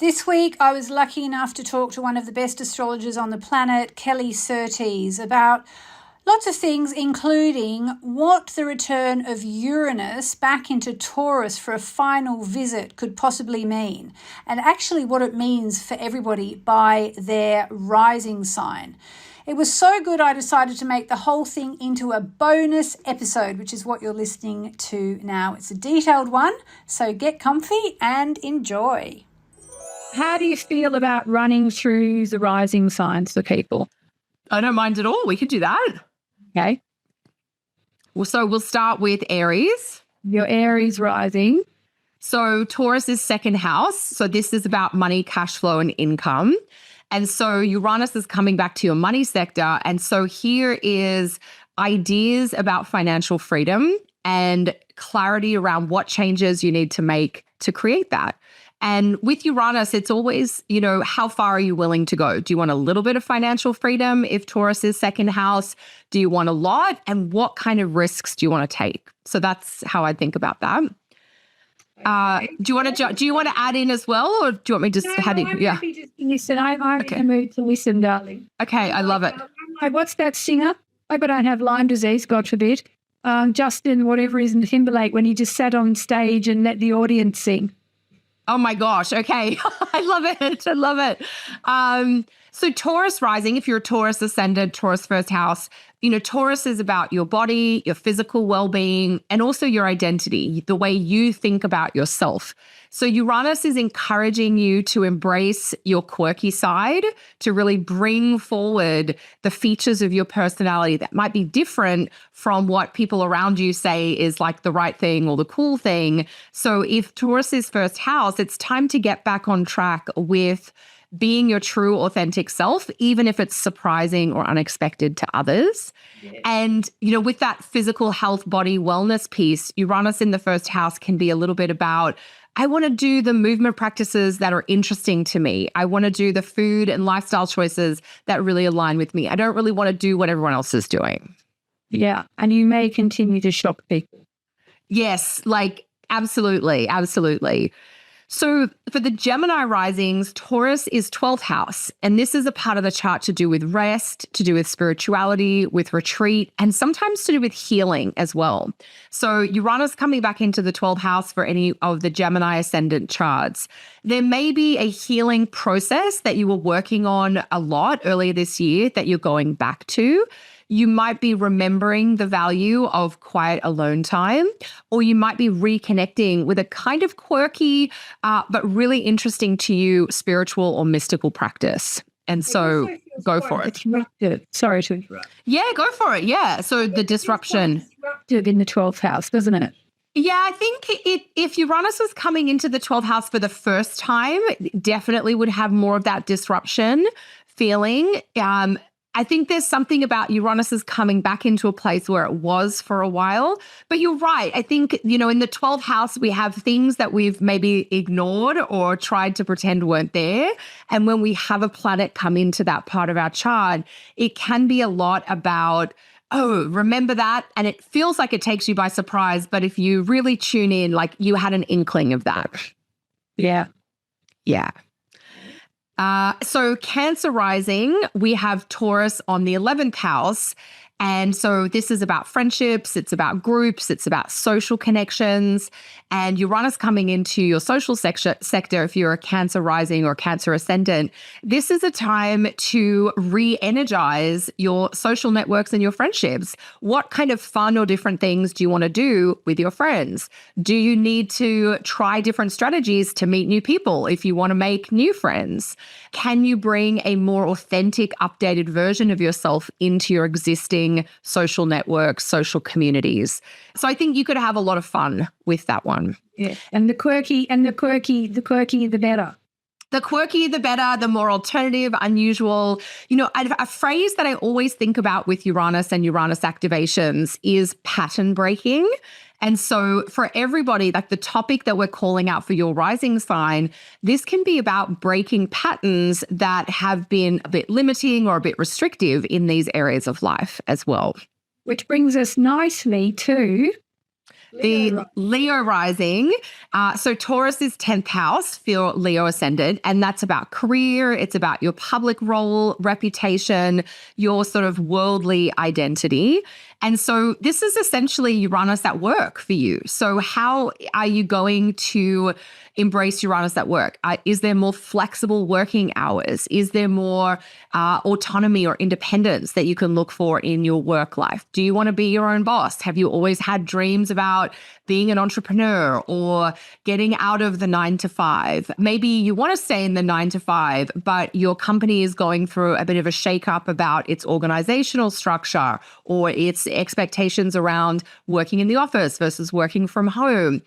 This week, I was lucky enough to talk to one of the best astrologers on the planet, Kelly Surtees, about lots of things, including what the return of Uranus back into Taurus for a final visit could possibly mean, and actually what it means for everybody by their rising sign. It was so good I decided to make the whole thing into a bonus episode, which is what you're listening to now. It's a detailed one, so get comfy and enjoy. How do you feel about running through the rising signs for people? I don't mind at all. We could do that. Okay. Well, so we'll start with Aries. Your Aries rising. So Taurus is second house. So this is about money, cash flow, and income. And so Uranus is coming back to your money sector. And so here is ideas about financial freedom and clarity around what changes you need to make to create that. And with Uranus, it's always, how far are you willing to go? Do you want a little bit of financial freedom if Taurus is second house? Do you want a lot? And what kind of risks do you want to take? So that's how I think about that. Okay. Do you want to add in as well, or do you want me to just I'm happy to listen. I'm in the mood to listen, darling. Okay, I love it. What's that singer? I hope I don't have Lyme disease, God forbid. Justin, whatever is in Timberlake, when he just sat on stage and let the audience sing. Oh my gosh. Okay. I love it. I love it. So Taurus rising, if you're a Taurus ascendant, Taurus first house, Taurus is about your body, your physical well-being, and also your identity, the way you think about yourself. So Uranus is encouraging you to embrace your quirky side, to really bring forward the features of your personality that might be different from what people around you say is like the right thing or the cool thing. So if Taurus is first house, it's time to get back on track with being your true, authentic self, even if it's surprising or unexpected to others. Yes. And, with that physical health, body wellness piece, Uranus in the first house can be a little bit about, I want to do the movement practices that are interesting to me. I want to do the food and lifestyle choices that really align with me. I don't really want to do what everyone else is doing. Yeah. And you may continue to shock people. Yes, absolutely. Absolutely. So for the Gemini risings, Taurus is 12th house. And this is a part of the chart to do with rest, to do with spirituality, with retreat, and sometimes to do with healing as well. So Uranus coming back into the 12th house for any of the Gemini ascendant charts. There may be a healing process that you were working on a lot earlier this year that you're going back to. You might be remembering the value of quiet alone time, or you might be reconnecting with a kind of quirky, but really interesting to you spiritual or mystical practice. And so go for it. Disruptive. Sorry to interrupt. Yeah, go for it. Yeah. So the disruption. Disruptive in the 12th house, doesn't it? Yeah, I think if Uranus was coming into the 12th house for the first time, it definitely would have more of that disruption feeling. I think there's something about Uranus is coming back into a place where it was for a while. But you're right. I think, in the 12th house, we have things that we've maybe ignored or tried to pretend weren't there. And when we have a planet come into that part of our chart, it can be a lot about, oh, remember that? And it feels like it takes you by surprise. But if you really tune in, you had an inkling of that. Yeah. Yeah. So Cancer rising, we have Taurus on the 11th house. And so this is about friendships, it's about groups, it's about social connections, and Uranus coming into your social sector, if you're a Cancer rising or Cancer ascendant, this is a time to re-energize your social networks and your friendships. What kind of fun or different things do you want to do with your friends? Do you need to try different strategies to meet new people if you want to make new friends? Can you bring a more authentic, updated version of yourself into your existing social networks, social communities? So I think you could have a lot of fun with that one. Yeah. And the quirky, the better. The quirky, the better, the more alternative, unusual. A phrase that I always think about with Uranus and Uranus activations is pattern breaking. And so for everybody, the topic that we're calling out for your rising sign, this can be about breaking patterns that have been a bit limiting or a bit restrictive in these areas of life as well. Which brings us nicely to the Leo rising. So Taurus is 10th house for your Leo ascendant, and that's about career. It's about your public role, reputation, your sort of worldly identity. And so this is essentially Uranus at work for you. So how are you going to embrace Uranus at work? Is there more flexible working hours? Is there more autonomy or independence that you can look for in your work life? Do you want to be your own boss? Have you always had dreams about being an entrepreneur or getting out of the 9 to 5? Maybe you want to stay in the 9 to 5, but your company is going through a bit of a shakeup about its organizational structure or its expectations around working in the office versus working from home.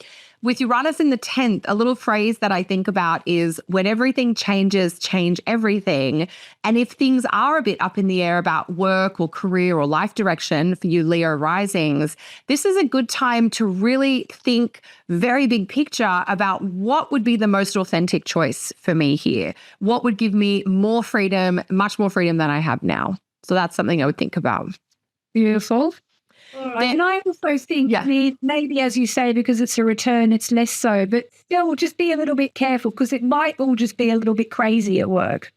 With Uranus in the 10th, a little phrase that I think about is when everything changes, change everything. And if things are a bit up in the air about work or career or life direction for you Leo risings, this is a good time to really think very big picture about what would be the most authentic choice for me here. What would give me more freedom, much more freedom than I have now. So that's something I would think about. Beautiful. And I also think maybe, as you say, because it's a return, it's less so, but still just be a little bit careful because it might all just be a little bit crazy at work.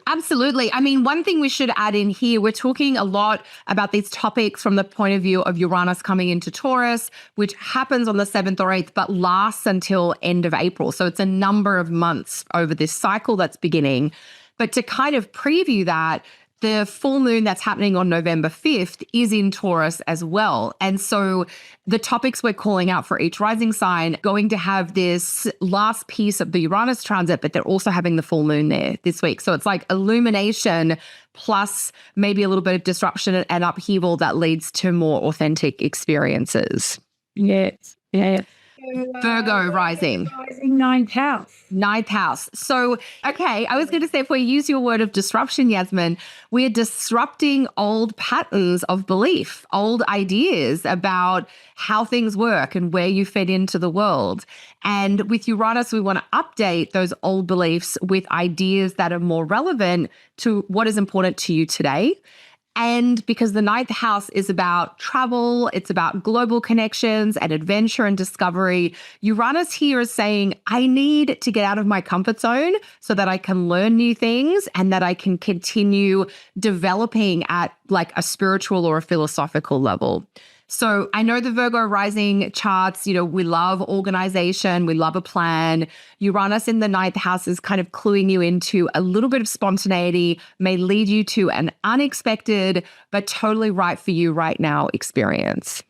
Absolutely. I mean, one thing we should add in here, we're talking a lot about these topics from the point of view of Uranus coming into Taurus, which happens on the 7th or 8th, but lasts until end of April. So it's a number of months over this cycle that's beginning. But to kind of preview that, the full moon that's happening on November 5th is in Taurus as well. And so the topics we're calling out for each rising sign going to have this last piece of the Uranus transit, but they're also having the full moon there this week. So it's like illumination plus maybe a little bit of disruption and upheaval that leads to more authentic experiences. Yes. Yeah. Virgo rising. Ninth house. Ninth house. So, okay, I was going to say, if we use your word of disruption, Yasmin, we're disrupting old patterns of belief, old ideas about how things work and where you fit into the world. And with Uranus, we want to update those old beliefs with ideas that are more relevant to what is important to you today. And because the 9th house is about travel, it's about global connections and adventure and discovery, Uranus here is saying, I need to get out of my comfort zone so that I can learn new things and that I can continue developing at like a spiritual or a philosophical level. So I know the Virgo rising charts, we love organization, we love a plan. Uranus in the 9th house is kind of cluing you into a little bit of spontaneity, may lead you to an unexpected, but totally right for you right now experience.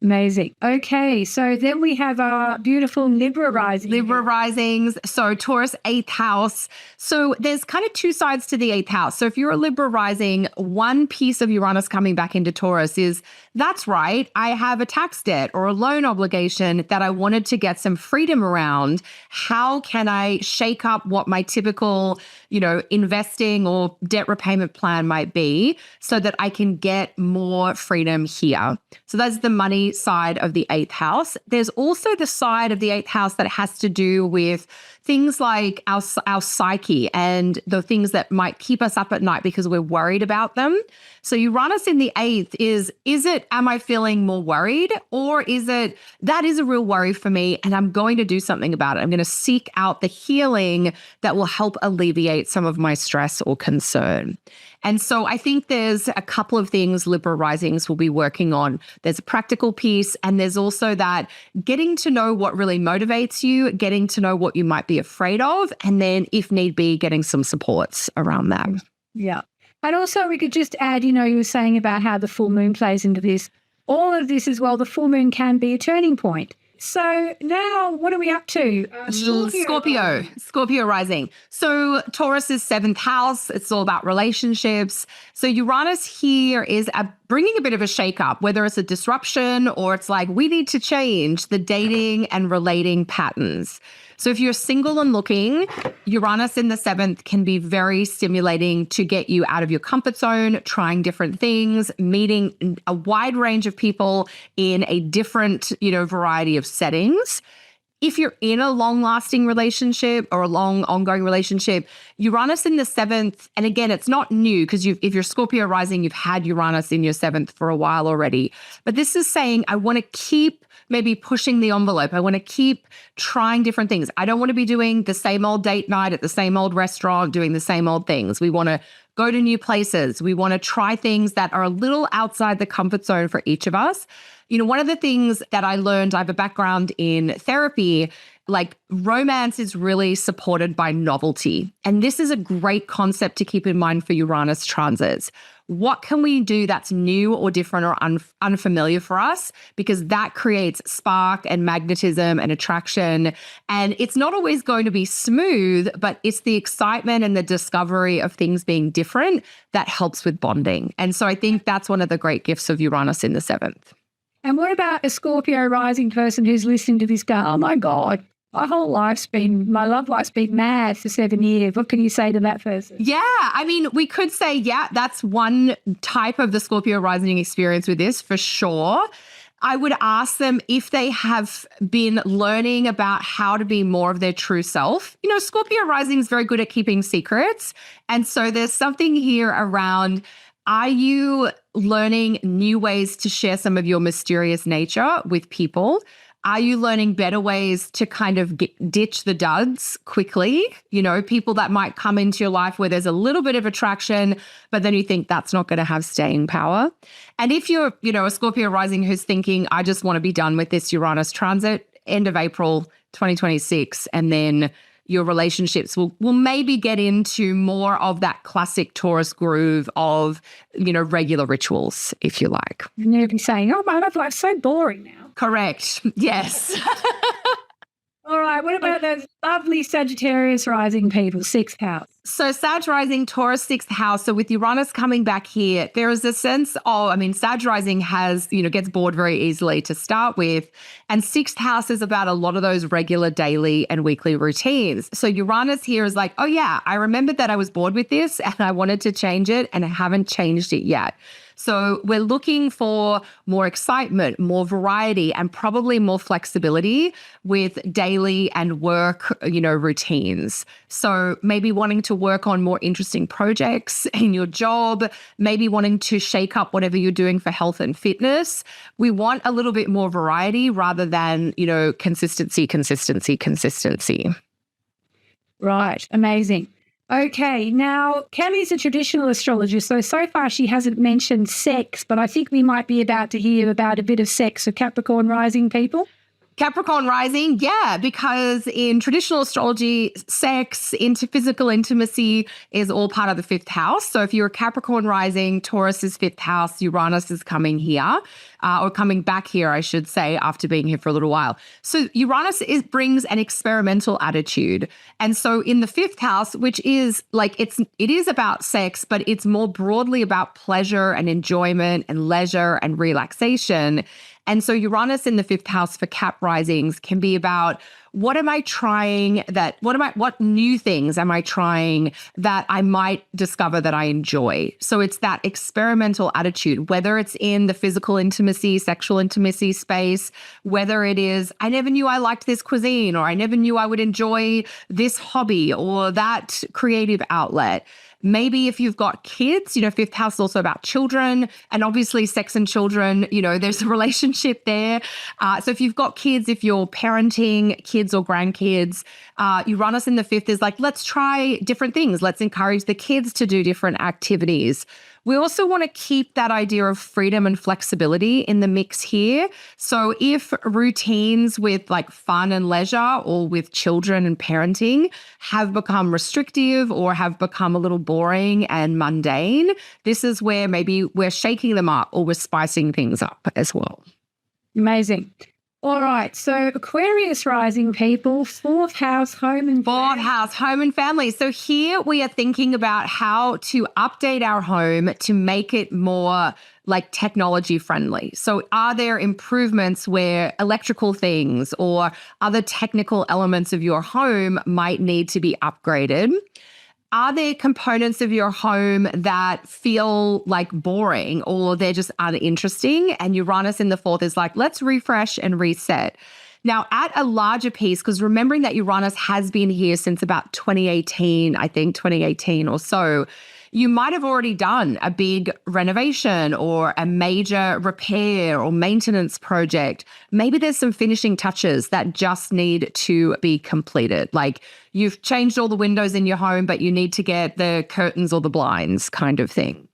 Amazing. Okay, so then we have our beautiful Libra rising. Libra risings. So Taurus 8th house. So there's kind of two sides to the 8th house. So if you're a Libra rising, one piece of Uranus coming back into Taurus is, that's right, I have a tax debt or a loan obligation that I wanted to get some freedom around. How can I shake up what my typical, investing or debt repayment plan might be so that I can get more freedom here? So that's the money side of the 8th house. There's also the side of the 8th house that has to do with things like our psyche and the things that might keep us up at night because we're worried about them. So Uranus in the 8th am I feeling more worried, or is it, that is a real worry for me and I'm going to do something about it. I'm going to seek out the healing that will help alleviate some of my stress or concern. And so I think there's a couple of things Libra risings will be working on. There's a practical piece, and there's also that getting to know what really motivates you, getting to know what you might be afraid of, and then if need be, getting some supports around that. Yeah. And also we could just add, you were saying about how the full moon plays into this. All of this as well, the full moon can be a turning point. So now what are we up to? Scorpio rising. So Taurus is 7th house. It's all about relationships. So Uranus here is bringing a bit of a shakeup, whether it's a disruption or it's like we need to change the dating and relating patterns. So if you're single and looking, Uranus in the 7th can be very stimulating to get you out of your comfort zone, trying different things, meeting a wide range of people in a different, variety of settings. If you're in a long-lasting relationship or a long ongoing relationship, Uranus in the 7th, and again, it's not new because if you're Scorpio rising, you've had Uranus in your 7th for a while already. But this is saying, I want to keep maybe pushing the envelope. I want to keep trying different things. I don't want to be doing the same old date night at the same old restaurant, doing the same old things. We want to go to new places. We want to try things that are a little outside the comfort zone for each of us. You know, one of the things that I learned, I have a background in therapy, like romance is really supported by novelty. And this is a great concept to keep in mind for Uranus transits. What can we do that's new or different or unfamiliar for us? Because that creates spark and magnetism and attraction. And it's not always going to be smooth, but it's the excitement and the discovery of things being different that helps with bonding. And so I think that's one of the great gifts of Uranus in the 7th. And what about a Scorpio rising person who's listening to this go, oh my God, my love life's been mad for 7 years. What can you say to that person? Yeah, I mean, we could say, yeah, that's one type of the Scorpio rising experience with this for sure. I would ask them if they have been learning about how to be more of their true self. You know, Scorpio rising is very good at keeping secrets. And so there's something here around, are you learning new ways to share some of your mysterious nature with people? Are you learning better ways to kind of ditch the duds quickly? You know, people that might come into your life where there's a little bit of attraction, but then you think that's not going to have staying power. And if you're, you know, a Scorpio rising who's thinking, I just want to be done with this Uranus transit, end of April 2026, and then your relationships will maybe get into more of that classic Taurus groove of, you know, regular rituals, if you like. And you'll be saying, oh, my life's so boring now. Correct. Yes. All right. What about those lovely Sagittarius rising people, 6th house? So Sag rising, Taurus 6th house. So with Uranus coming back here, there is a sense of, I mean, Sag rising has, you know, gets bored very easily to start with. And 6th house is about a lot of those regular daily and weekly routines. So Uranus here is like, oh yeah, I remembered that I was bored with this and I wanted to change it and I haven't changed it yet. So we're looking for more excitement, more variety, and probably more flexibility with daily and work, you know, routines. So maybe wanting to work on more interesting projects in your job, maybe wanting to shake up whatever you're doing for health and fitness. We want a little bit more variety rather than, you know, consistency. Right. Amazing. Okay, now Kelly's a traditional astrologer, so far she hasn't mentioned sex, but I think we might be about to hear about a bit of sex for Capricorn rising people. Capricorn rising, yeah, because in traditional astrology, sex, into physical intimacy is all part of the 5th house. So if you're a Capricorn rising, Taurus is 5th house, Uranus is coming here, or coming back here, I should say, after being here for a little while. So Uranus brings an experimental attitude. And so in the 5th house, which is like, it is about sex, but it's more broadly about pleasure and enjoyment and leisure and relaxation. And so Uranus in the 5th house for Cap risings can be about what new things am I trying that I might discover that I enjoy? So it's that experimental attitude, whether it's in the physical intimacy, sexual intimacy space, whether it is, I never knew I liked this cuisine, or I never knew I would enjoy this hobby or that creative outlet. Maybe if you've got kids, you know, 5th house is also about children, and obviously sex and children, you know, there's a relationship there. So if you've got kids, if you're parenting kids or grandkids, Uranus in the 5th is like, let's try different things. Let's encourage the kids to do different activities. We also want to keep that idea of freedom and flexibility in the mix here. So if routines with like fun and leisure or with children and parenting have become restrictive or have become a little boring and mundane, this is where maybe we're shaking them up or we're spicing things up as well. Amazing. All right. So Aquarius rising people, 4th house, home and family. 4th house, home and family. So here we are thinking about how to update our home to make it more like technology friendly. So are there improvements where electrical things or other technical elements of your home might need to be upgraded? Are there components of your home that feel like boring or they're just uninteresting? And Uranus in the 4th is like, let's refresh and reset. Now, at a larger piece, because remembering that Uranus has been here since about 2018, I think 2018 or so, you might have already done a big renovation or a major repair or maintenance project. Maybe there's some finishing touches that just need to be completed. Like you've changed all the windows in your home, but you need to get the curtains or the blinds kind of thing.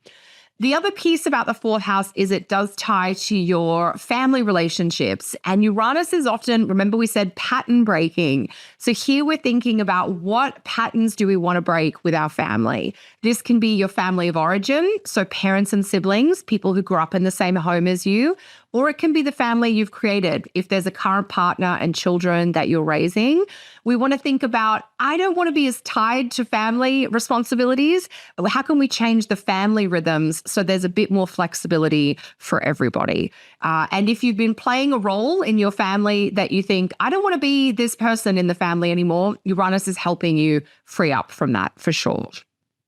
The other piece about the fourth house is it does tie to your family relationships. And Uranus is often, remember we said pattern breaking. So here we're thinking about what patterns do we want to break with our family. This can be your family of origin, so parents and siblings, people who grew up in the same home as you, or it can be the family you've created. If there's a current partner and children that you're raising, we want to think about, I don't want to be as tied to family responsibilities. How can we change the family rhythms so there's a bit more flexibility for everybody? And if you've been playing a role in your family that you think, I don't want to be this person in the family anymore, Uranus is helping you free up from that for sure.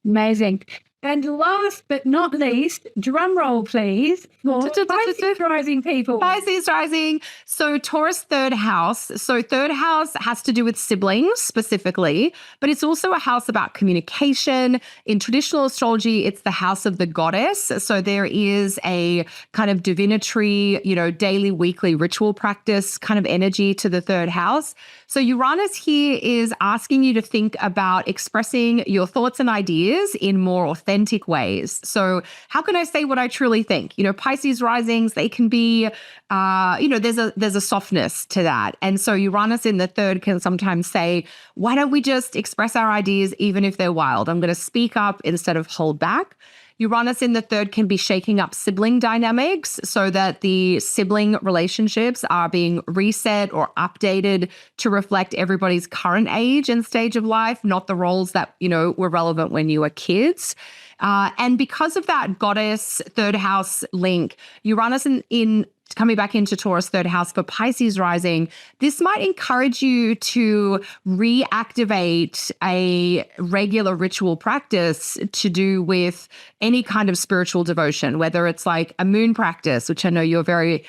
Amazing. And last but not least, drum roll, please, for Pisces rising people. Pisces rising. So Taurus third house. So third house has to do with siblings specifically, but it's also a house about communication. In traditional astrology, it's the house of the goddess. So there is a kind of divinatory, daily, weekly ritual practice kind of energy to the third house. So Uranus here is asking you to think about expressing your thoughts and ideas in more authentic ways. So how can I say what I truly think? Pisces risings, they can be, there's a softness to that. And so Uranus in the third can sometimes say, why don't we just express our ideas even if they're wild? I'm going to speak up instead of hold back. Uranus in the third can be shaking up sibling dynamics so that the sibling relationships are being reset or updated to reflect everybody's current age and stage of life, not the roles that, were relevant when you were kids. And because of that goddess third house link, Uranus in coming back into Taurus third house for Pisces rising, this might encourage you to reactivate a regular ritual practice to do with any kind of spiritual devotion, whether it's like a moon practice, which I know you're very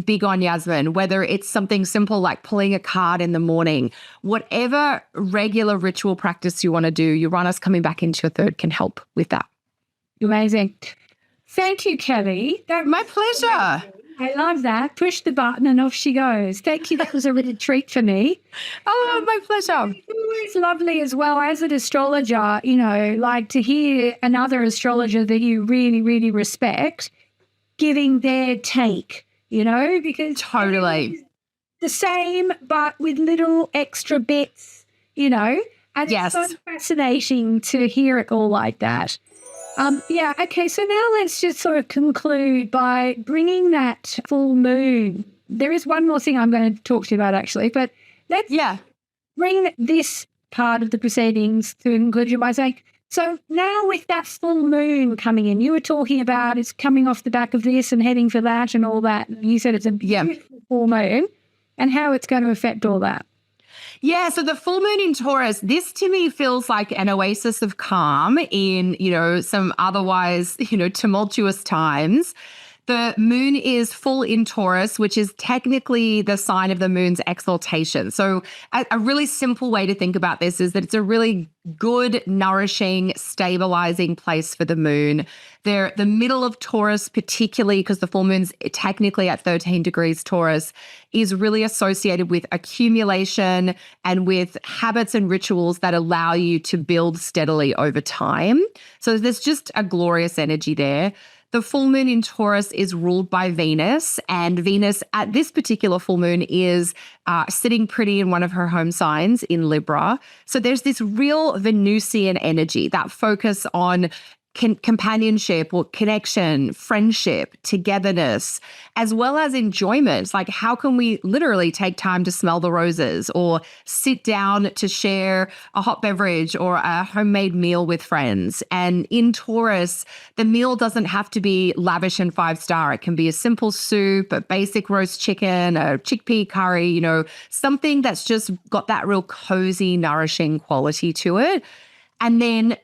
big on, Yasmin, whether it's something simple like pulling a card in the morning, whatever regular ritual practice you want to do, Uranus coming back into your third can help with that. Amazing. Thank you, Kelly. My pleasure. I love that. Push the button and off she goes. Thank you. That was a real treat for me. Oh, my pleasure. It's always lovely as well as an astrologer, like to hear another astrologer that you really, really respect giving their take, because totally the same, but with little extra bits, and yes. It's so fascinating to hear it all like that. Okay, so now let's just sort of conclude by bringing that full moon. There is one more thing I'm going to talk to you about, actually, but let's bring this part of the proceedings to conclusion by saying, so now with that full moon coming in, you were talking about it's coming off the back of this and heading for that and all that. You said it's a beautiful full moon and how it's going to affect all that. Yeah, so the full moon in Taurus, this to me feels like an oasis of calm in, some otherwise, tumultuous times. The moon is full in Taurus, which is technically the sign of the moon's exaltation. So a really simple way to think about this is that it's a really good, nourishing, stabilizing place for the moon. The middle of Taurus, particularly because the full moon's technically at 13 degrees Taurus, is really associated with accumulation and with habits and rituals that allow you to build steadily over time. So there's just a glorious energy there. The full moon in Taurus is ruled by Venus, and Venus at this particular full moon is sitting pretty in one of her home signs in Libra. So there's this real Venusian energy, that focus on companionship or connection, friendship, togetherness, as well as enjoyment. Like how can we literally take time to smell the roses or sit down to share a hot beverage or a homemade meal with friends? And in Taurus, the meal doesn't have to be lavish and 5-star. It can be a simple soup, a basic roast chicken, a chickpea curry, something that's just got that real cozy, nourishing quality to it. And then,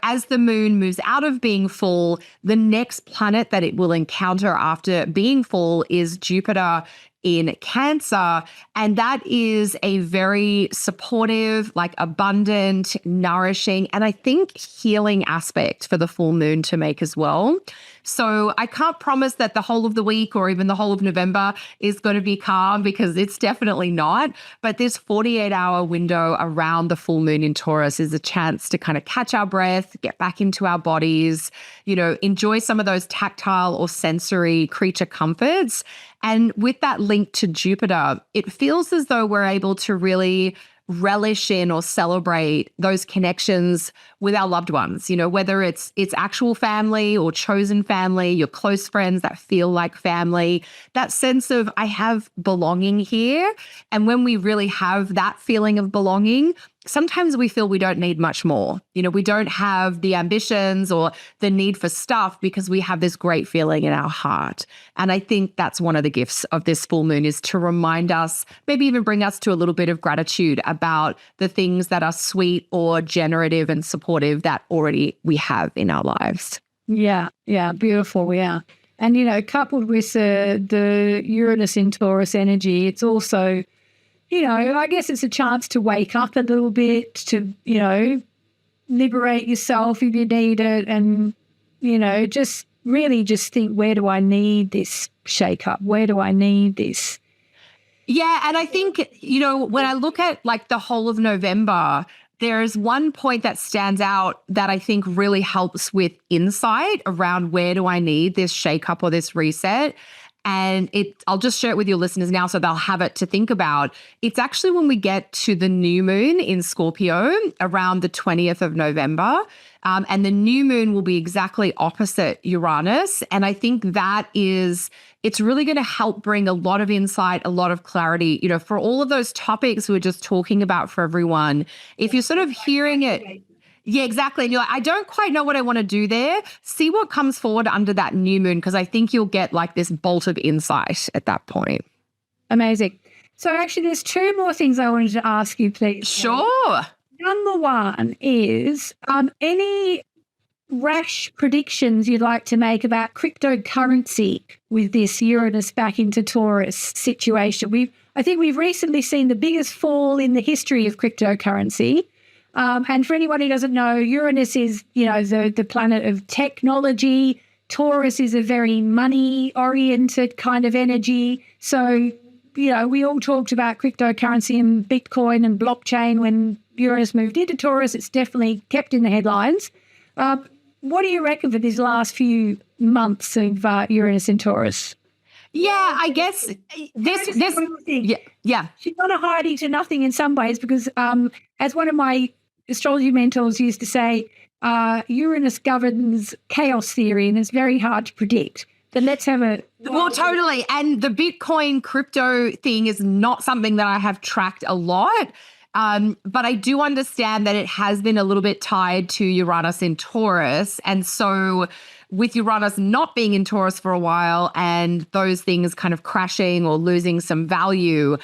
as the moon moves out of being full, the next planet that it will encounter after being full is Jupiter in Cancer. And that is a very supportive, like abundant, nourishing, and I think healing aspect for the full moon to make as well. So I can't promise that the whole of the week or even the whole of November is going to be calm, because it's definitely not. But this 48-hour window around the full moon in Taurus is a chance to kind of catch our breath, get back into our bodies, enjoy some of those tactile or sensory creature comforts. And with that link to Jupiter, it feels as though we're able to really relish in or celebrate those connections with our loved ones, whether it's actual family or chosen family, your close friends that feel like family, that sense of I have belonging here. And when we really have that feeling of belonging, sometimes we feel we don't need much more. We don't have the ambitions or the need for stuff because we have this great feeling in our heart. And I think that's one of the gifts of this full moon, is to remind us, maybe even bring us to a little bit of gratitude about the things that are sweet or generative and supportive that already we have in our lives. Yeah, beautiful, yeah. And, coupled with the Uranus in Taurus energy, it's also, I guess it's a chance to wake up a little bit, to, liberate yourself if you need it, and, just really just think, where do I need this shake-up? Where do I need this? Yeah, and I think, when I look at like the whole of November, there's one point that stands out that I think really helps with insight around where do I need this shake-up or this reset. And I'll just share it with your listeners now so they'll have it to think about. It's actually when we get to the new moon in Scorpio around the 20th of November. And the new moon will be exactly opposite Uranus. And I think it's really going to help bring a lot of insight, a lot of clarity, for all of those topics we were just talking about for everyone. If you're sort of hearing it, yeah, exactly. And you're like, I don't quite know what I want to do there. See what comes forward under that new moon, because I think you'll get like this bolt of insight at that point. Amazing. So actually, there's two more things I wanted to ask you, please. Sure. Number one is any rash predictions you'd like to make about cryptocurrency with this Uranus back into Taurus situation. I think we've recently seen the biggest fall in the history of cryptocurrency. And for anyone who doesn't know, Uranus is, the planet of technology. Taurus is a very money-oriented kind of energy. So, we all talked about cryptocurrency and Bitcoin and blockchain when Uranus moved into Taurus. It's definitely kept in the headlines. What do you reckon for these last few months of Uranus in Taurus? Yeah, I guess this yeah. She's not a hiding to nothing in some ways, because as one of my astrology mentors used to say, Uranus governs chaos theory, and it's very hard to predict. But let's have a... Well, totally. And the Bitcoin crypto thing is not something that I have tracked a lot. But I do understand that it has been a little bit tied to Uranus in Taurus. And so with Uranus not being in Taurus for a while and those things kind of crashing or losing some value,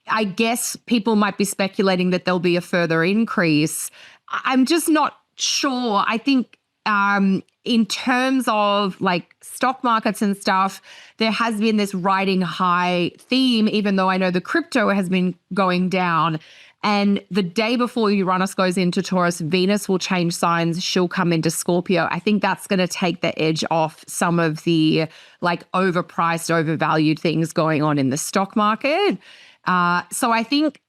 I guess people might be speculating that there'll be a further increase. I'm just not sure. I think in terms of like stock markets and stuff, there has been this riding high theme, even though I know the crypto has been going down. And the day before Uranus goes into Taurus, Venus will change signs. She'll come into Scorpio. I think that's going to take the edge off some of the like overpriced, overvalued things going on in the stock market. So I think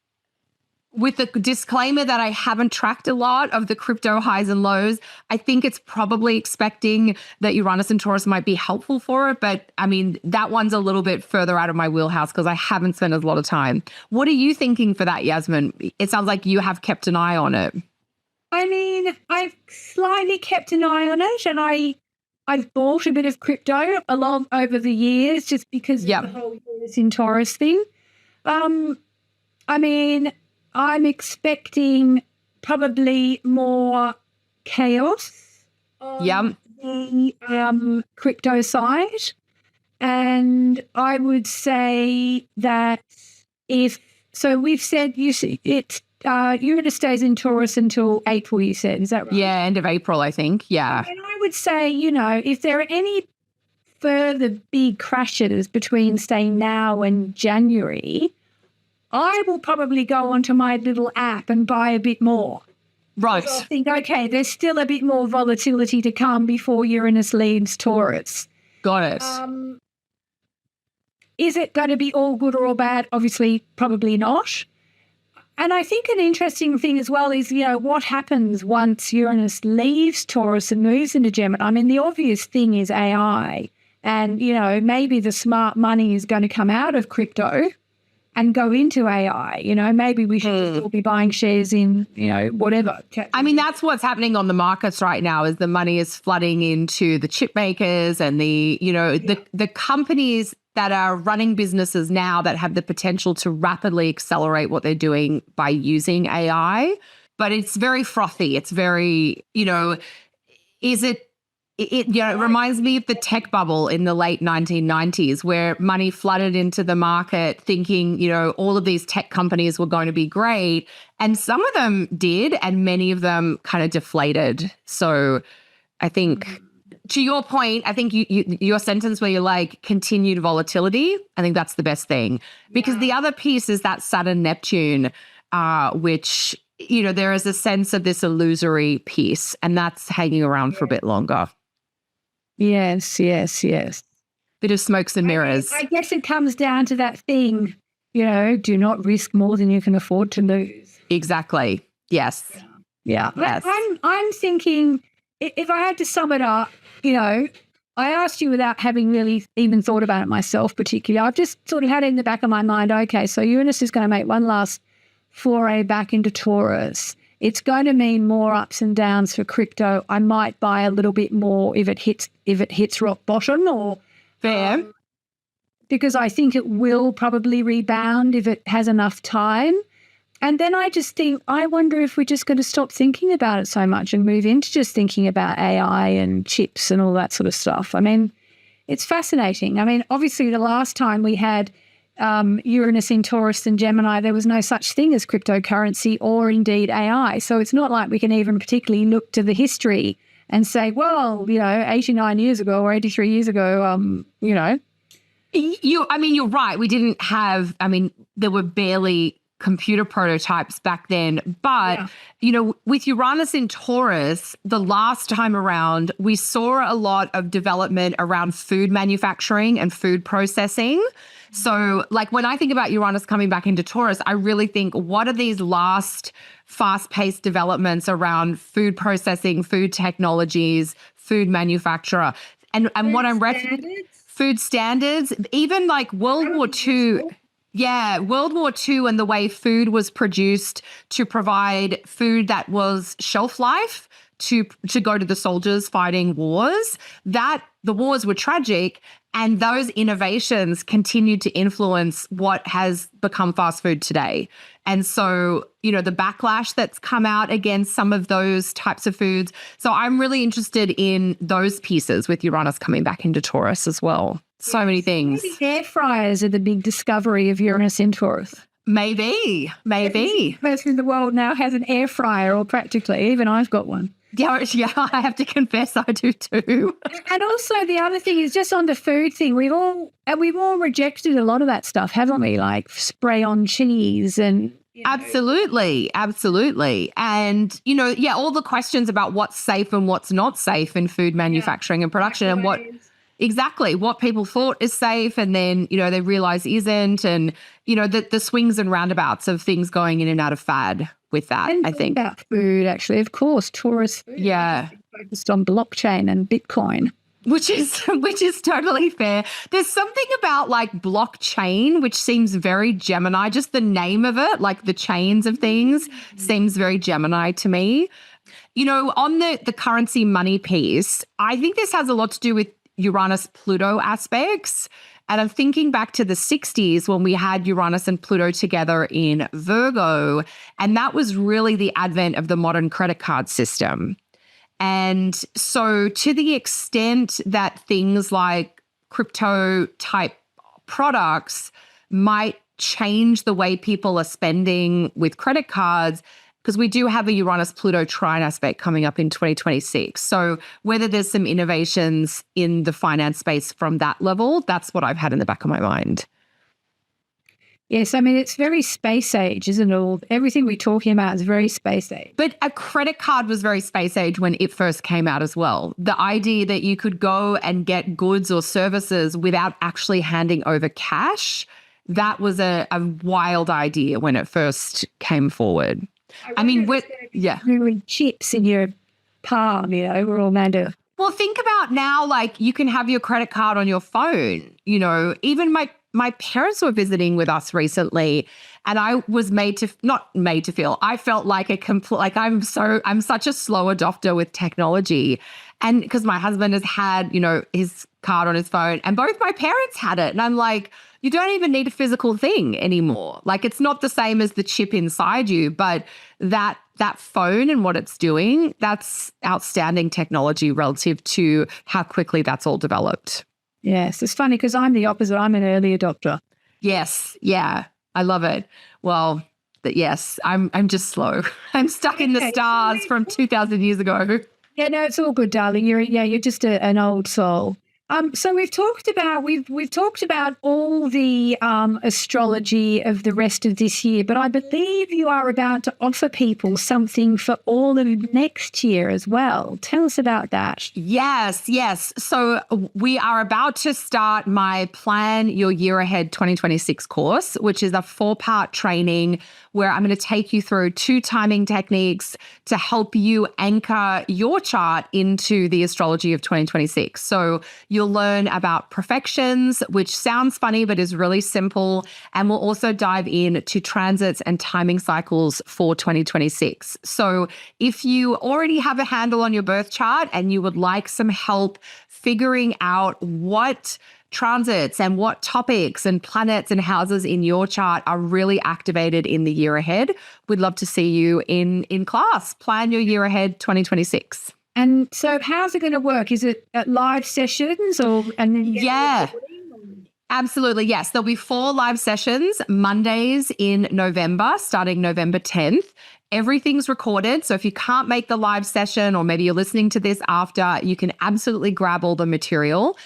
with the disclaimer that I haven't tracked a lot of the crypto highs and lows, I think it's probably expecting that Uranus and Taurus might be helpful for it. But I mean, that one's a little bit further out of my wheelhouse because I haven't spent a lot of time. What are you thinking for that, Yasmin? It sounds like you have kept an eye on it. I mean, I've slightly kept an eye on it, and I've bought a bit of crypto along over the years just because of the whole Uranus in Taurus thing. I mean, I'm expecting probably more chaos on the crypto side. And I would say that we've said Uranus stays in Taurus until April, you said, is that right? Yeah, end of April, I think. Yeah. And I would say, if there are any further big crashes between, say, now and January, I will probably go onto my little app and buy a bit more. Right. I think, okay, there's still a bit more volatility to come before Uranus leaves Taurus. Got it. Is it going to be all good or all bad? Obviously, probably not. And I think an interesting thing as well is, what happens once Uranus leaves Taurus and moves into Gemini? I mean, the obvious thing is AI. And, maybe the smart money is going to come out of crypto and go into AI. Maybe we should just all be buying shares in, whatever. I mean, that's what's happening on the markets right now is the money is flooding into the chip makers and the companies that are running businesses now that have the potential to rapidly accelerate what they're doing by using AI. But it's very frothy. It's very, it reminds me of the tech bubble in the late 1990s where money flooded into the market thinking, all of these tech companies were going to be great. And some of them did, and many of them kind of deflated. So I think, to your point, I think your sentence where you're like continued volatility, I think that's the best thing. Because the other piece is that Saturn-Neptune, which, there is a sense of this illusory piece, and that's hanging around for a bit longer. Yes. Bit of smokes and mirrors. I guess it comes down to that thing, do not risk more than you can afford to lose. Exactly. Yes. Yeah. Yes. I'm thinking, if I had to sum it up, I asked you without having really even thought about it myself particularly. I've just sort of had it in the back of my mind, okay, so Uranus is going to make one last foray back into Taurus. It's going to mean more ups and downs for crypto. I might buy a little bit more if it hits rock bottom, or fair, because I think it will probably rebound if it has enough time. And then I just think, I wonder if we're just going to stop thinking about it so much and move into just thinking about AI and chips and all that sort of stuff. I mean, it's fascinating. I mean, obviously the last time we had Uranus in Taurus and Gemini, there was no such thing as cryptocurrency or indeed AI. So it's not like we can even particularly look to the history and say, well, 89 years ago or 83 years ago, you're right. We didn't have, there were barely computer prototypes back then. But, with Uranus in Taurus, the last time around, we saw a lot of development around food manufacturing and food processing. So like when I think about Uranus coming back into Taurus, I really think, what are these last fast-paced developments around food processing, food technologies, food manufacturer? And what I'm food standards, even like World War II. Yeah, World War II and the way food was produced to provide food that was shelf life to go to the soldiers fighting wars, that the wars were tragic, and those innovations continued to influence what has become fast food today. And so, the backlash that's come out against some of those types of foods. So I'm really interested in those pieces with Uranus coming back into Taurus as well. So many things. Maybe air fryers are the big discovery of Uranus in Taurus. Maybe. Every person in the world now has an air fryer, or practically. Even I've got one. Yeah, I have to confess I do too. And also the other thing is just on the food thing, we've all rejected a lot of that stuff, haven't we? Like spray on cheese and Absolutely. And, all the questions about what's safe and what's not safe in food manufacturing and production, and what people thought is safe and then, they realize isn't, and, the swings and roundabouts of things going in and out of fad with that, and I think. About food, actually, of course, Taurus food. Yeah. Focused on blockchain and Bitcoin. Which is totally fair. There's something about like blockchain, which seems very Gemini, just the name of it, like the chains of things seems very Gemini to me. On the currency money piece, I think this has a lot to do with Uranus-Pluto aspects. And I'm thinking back to the 60s when we had Uranus and Pluto together in Virgo, and that was really the advent of the modern credit card system. And so to the extent that things like crypto type products might change the way people are spending with credit cards, because we do have a Uranus-Pluto trine aspect coming up in 2026. So whether there's some innovations in the finance space from that level, that's what I've had in the back of my mind. Yes, I mean, it's very space age, isn't it? Everything we're talking about is very space age. But a credit card was very space age when it first came out as well. The idea that you could go and get goods or services without actually handing over cash, that was a wild idea when it first came forward. I mean, really chips in your palm, we're all mad of. Well, think about now, like you can have your credit card on your phone, even my parents were visiting with us recently, and I was I felt like I'm such a slow adopter with technology. And because my husband has had, his card on his phone, and both my parents had it. And I'm like, you don't even need a physical thing anymore. Like, it's not the same as the chip inside you, but that phone and what it's doing, that's outstanding technology relative to how quickly that's all developed. Yes, it's funny because I'm the opposite. I'm an early adopter. Yes, yeah, I love it. Well, yes, I'm just slow. I'm stuck in the stars from 2,000 years ago. Yeah, no, it's all good, darling. You're just an old soul. So we've talked about all the astrology of the rest of this year, but I believe you are about to offer people something for all of next year as well. Tell us about that. Yes. So we are about to start my Plan Your Year Ahead 2026 course, which is a 4-part training where I'm going to take you through 2 timing techniques to help you anchor your chart into the astrology of 2026. So you'll learn about perfections, which sounds funny, but is really simple. And we'll also dive into transits and timing cycles for 2026. So if you already have a handle on your birth chart and you would like some help figuring out what transits and what topics and planets and houses in your chart are really activated in the year ahead, we'd love to see you in class. Plan Your Year Ahead 2026. And so how's it going to work? Is it at live sessions or? And then yeah. Absolutely, yes. There'll be 4 live sessions, Mondays in November, starting November 10th. Everything's recorded, so if you can't make the live session or maybe you're listening to this after, you can absolutely grab all the material.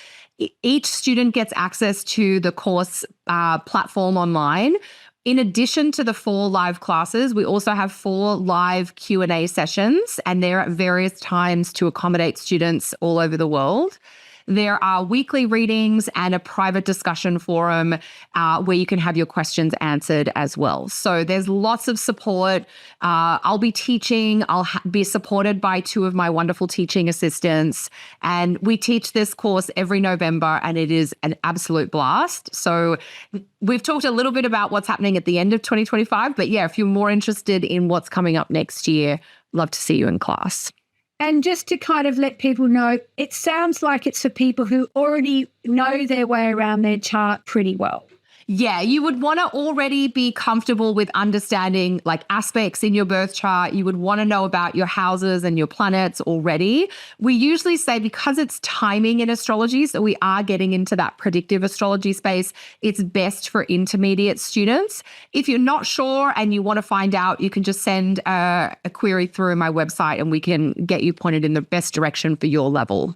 Each student gets access to the course platform online. In addition to the 4 live classes, we also have 4 live Q&A sessions, and they're at various times to accommodate students all over the world. There are weekly readings and a private discussion forum where you can have your questions answered as well. So there's lots of support. I'll be teaching. I'll be supported by 2 of my wonderful teaching assistants. And we teach this course every November, and it is an absolute blast. So we've talked a little bit about what's happening at the end of 2025. But yeah, if you're more interested in what's coming up next year, love to see you in class. And just to kind of let people know, it sounds like it's for people who already know their way around their chart pretty well. Yeah, you would want to already be comfortable with understanding like aspects in your birth chart. You would want to know about your houses and your planets already. We usually say because it's timing in astrology, so we are getting into that predictive astrology space, it's best for intermediate students. If you're not sure and you want to find out, you can just send a query through my website and we can get you pointed in the best direction for your level.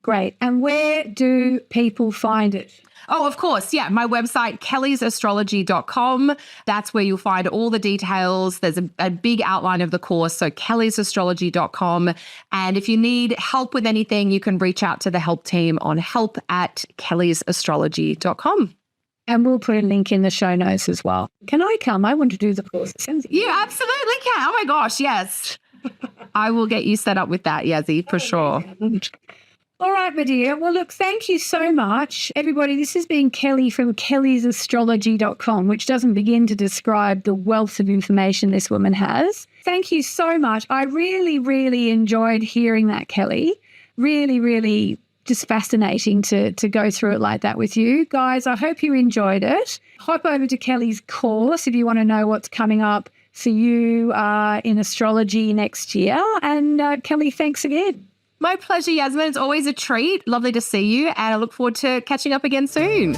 Great. And where do people find it? Oh, of course. Yeah. My website, kellysastrology.com. That's where you'll find all the details. There's a big outline of the course. So kellysastrology.com. And if you need help with anything, you can reach out to the help team on help@kellysastrology.com. And we'll put a link in the show notes as well. Can I come? I want to do the course. You absolutely can. Oh my gosh. Yes. I will get you set up with that, Yazzie, for sure. All right, my dear. Well, look, thank you so much. Everybody, this has been Kelly from kellysastrology.com, which doesn't begin to describe the wealth of information this woman has. Thank you so much. I really, really enjoyed hearing that, Kelly. Really, really just fascinating to go through it like that with you. Guys, I hope you enjoyed it. Hop over to Kelly's course if you want to know what's coming up for you in astrology next year. And Kelly, thanks again. My pleasure, Yasmin. It's always a treat. Lovely to see you. And I look forward to catching up again soon.